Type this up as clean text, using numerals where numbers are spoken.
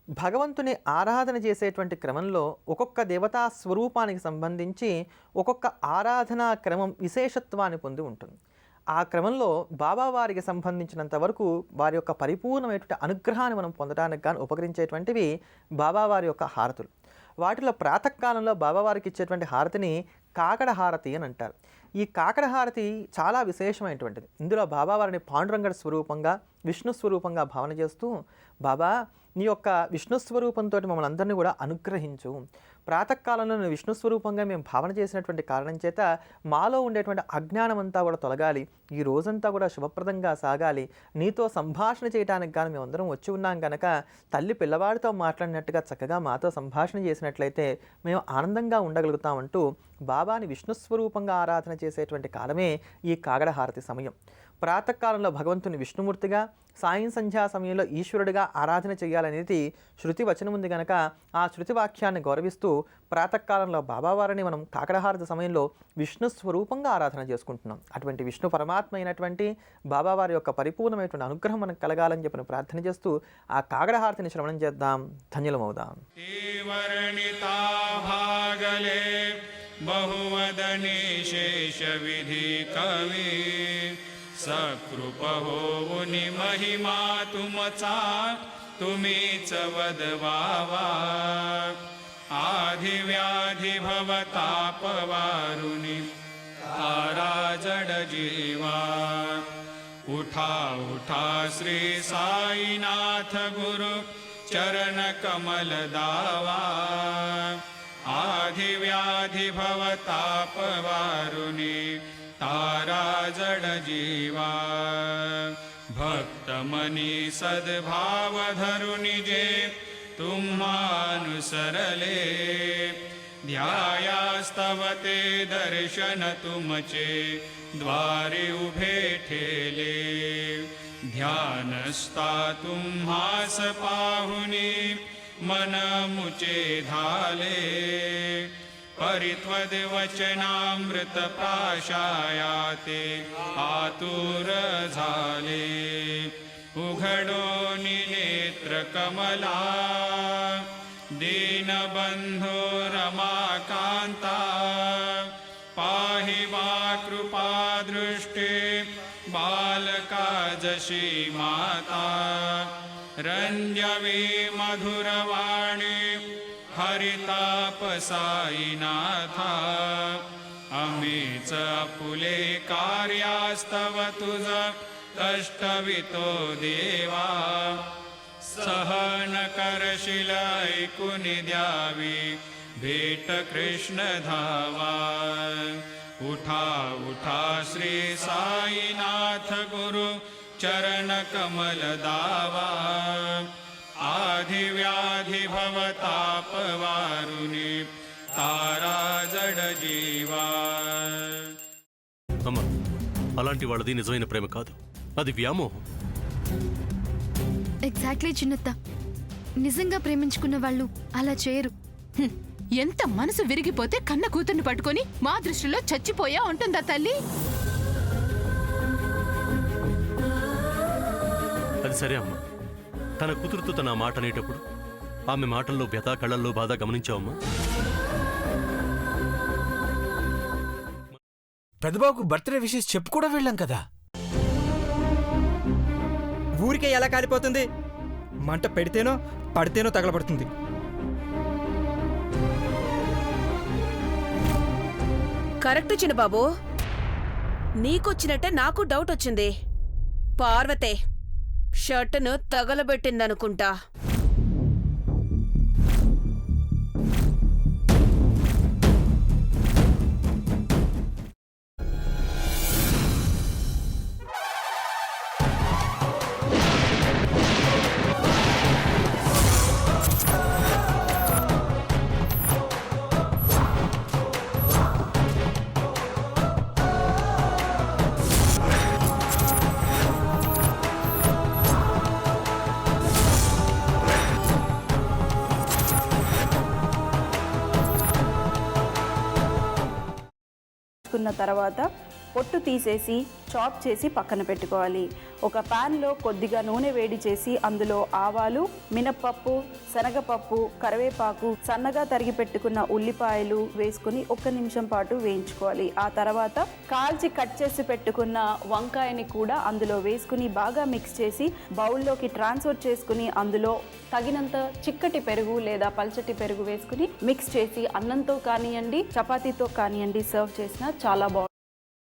భగవంతుని ఆరాధన చేసేటువంటి క్రమంలో ఒక్కొక్క దేవతా స్వరూపానికి సంబంధించి ఒక్కొక్క ఆరాధనా క్రమం విశేషత్వాన్ని పొంది ఉంటుంది. ఆ క్రమంలో బాబావారికి సంబంధించినంత వరకు వారి యొక్క పరిపూర్ణమైనటువంటి అనుగ్రహాన్ని మనం పొందడానికి గాను ఉపకరించేటువంటివి బాబావారి యొక్క హారతులు. వాటిలో ప్రాతకాలంలో బాబావారికి ఇచ్చేటువంటి హారతిని కాకడ హారతి అని అంటారు. ఈ కాకడ హారతి చాలా విశేషమైనటువంటిది. ఇందులో బాబావారిని పాండురంగడి స్వరూపంగా, విష్ణు స్వరూపంగా భావన చేస్తూ, బాబా నీ యొక్క విష్ణు స్వరూపంతో మమ్మల్ని అందరినీ కూడా అనుగ్రహించు. ప్రాతకాలంలో నేను విష్ణు స్వరూపంగా మేము భావన చేసినటువంటి కారణం చేత మాలో ఉండేటువంటి అజ్ఞానం అంతా కూడా తొలగాలి, ఈ రోజంతా కూడా శుభప్రదంగా సాగాలి, నీతో సంభాషణ చేయడానికి కానీ మేమందరం వచ్చి ఉన్నాం కనుక తల్లి పిల్లవాడితో మాట్లాడినట్టుగా చక్కగా మాతో సంభాషణ చేసినట్లయితే మేము ఆనందంగా ఉండగలుగుతామంటూ బాబాని విష్ణు స్వరూపంగా ఆరాధన చేసేటువంటి కాలమే ఈ కాగడ హారతి సమయం. ప్రాతకాలంలో భగవంతుని విష్ణుమూర్తిగా, సాయం సంధ్యా సమయంలో ఈశ్వరుడిగా ఆరాధన చేయాలనేది శృతి వచనం ఉంది కనుక ఆ శృతి వాక్యాన్ని గౌరవిస్తూ ప్రాతకాలంలో బాబావారిని మనం కాకడహారతి సమయంలో విష్ణు స్వరూపంగా ఆరాధన చేసుకుంటున్నాం. అటువంటి విష్ణు పరమాత్మ అయినటువంటి బాబావారి యొక్క పరిపూర్ణమైనటువంటి అనుగ్రహం మనకు కలగాలని చెప్పిన ప్రార్థన చేస్తూ ఆ కాకడహారతిని శ్రవణం చేద్దాం, ధన్యులమవుదాం. बहुवदने शेष विधि कवि सकृप होऊनि महिमा तुमचा तुम्हीच वदवावा. आधि व्याधि भवतापवारुनि तारा जड जीवा. उठा उठा श्री साईनाथ गुरु चरण कमल दावा. आधि व्याधि भवतापवारुनि तारा जड जीवा. भक्त मनी सद्भाव धरुनि जे तुम्हानुसरले. ध्यायास्तवते दर्शन तुमचे द्वारे उभे ठेले. ध्यानस्ता तुम्हास पाहुनी मन मुचे धाले. परित्वद वचनामृत प्राशायाते आतुर झाले. उघडो नेत्र कमला दीनबंधो रमाकांता. पाहि वा कृपा दृष्टे बालका जशी माता. रंजवी मधुरवाणी हरिताप साईनाथा. अमीच फुले कार्यास्तव तुझ कष्टवितो देवा. सहन करशील ऐकुनि द्यावी भेट कृष्ण धावा. उठा उठा श्री साईनाथ गुरु चरण कमल दावा. आधि व्याधि भवतापवारुनि तारा जड जीवा. అమ్మ, అలాంటి వాళ్ళది నిజమైన ప్రేమ కాదు, అది వ్యామోహం. ఎగ్జాక్ట్లీ చిన్నత్త, నిజంగా ప్రేమించుకున్న వాళ్ళు అలా చేయరు. ఎంత మనసు విరిగిపోతే కన్న కూతుర్ని పట్టుకొని మా దృష్టిలో చచ్చిపోయా ఉంటుందా తల్లి? అది సరే అమ్మా, తన కూతురుతో తన మాట అనేటప్పుడు ఆమె మాటల్లో వ్యథ, కళ్ళల్లో బాధ గమనించావమ్మా? పెద్దబాబుకు బర్త్డే విషెస్ చెప్పు కూడా వెళ్ళాం కదా. ఊరికే ఎలా కాలిపోతుంది? మంట పెడితేనో పడితేనో తగలబడుతుంది. కరెక్ట్ చిన్నబాబు, నీకొచ్చినట్టే నాకు డౌట్ వచ్చింది. పార్వతే షర్టును తగలబెట్టిందనుకుంటా. తర్వాత పొట్టు తీసేసి చాప్ చేసి పక్కన పెట్టుకోవాలి. ఒక ప్యాన్లో కొద్దిగా నూనె వేడి చేసి అందులో ఆవాలు, మినప్పప్పు, శనగపప్పు, కరివేపాకు, సన్నగా తరిగి పెట్టుకున్న ఉల్లిపాయలు వేసుకుని 1 నిమిషం పాటు వేయించుకోవాలి. ఆ తర్వాత కాల్చి కట్ చేసి పెట్టుకున్న వంకాయని కూడా అందులో వేసుకుని బాగా మిక్స్ చేసి బౌల్లోకి ట్రాన్స్ఫర్ చేసుకుని అందులో తగినంత చిక్కటి పెరుగు లేదా పల్చటి పెరుగు వేసుకుని మిక్స్ చేసి అన్నంతో కానివ్వండి, చపాతీతో కానివ్వండి సర్వ్ చేసినా చాలా బాగుంటుంది.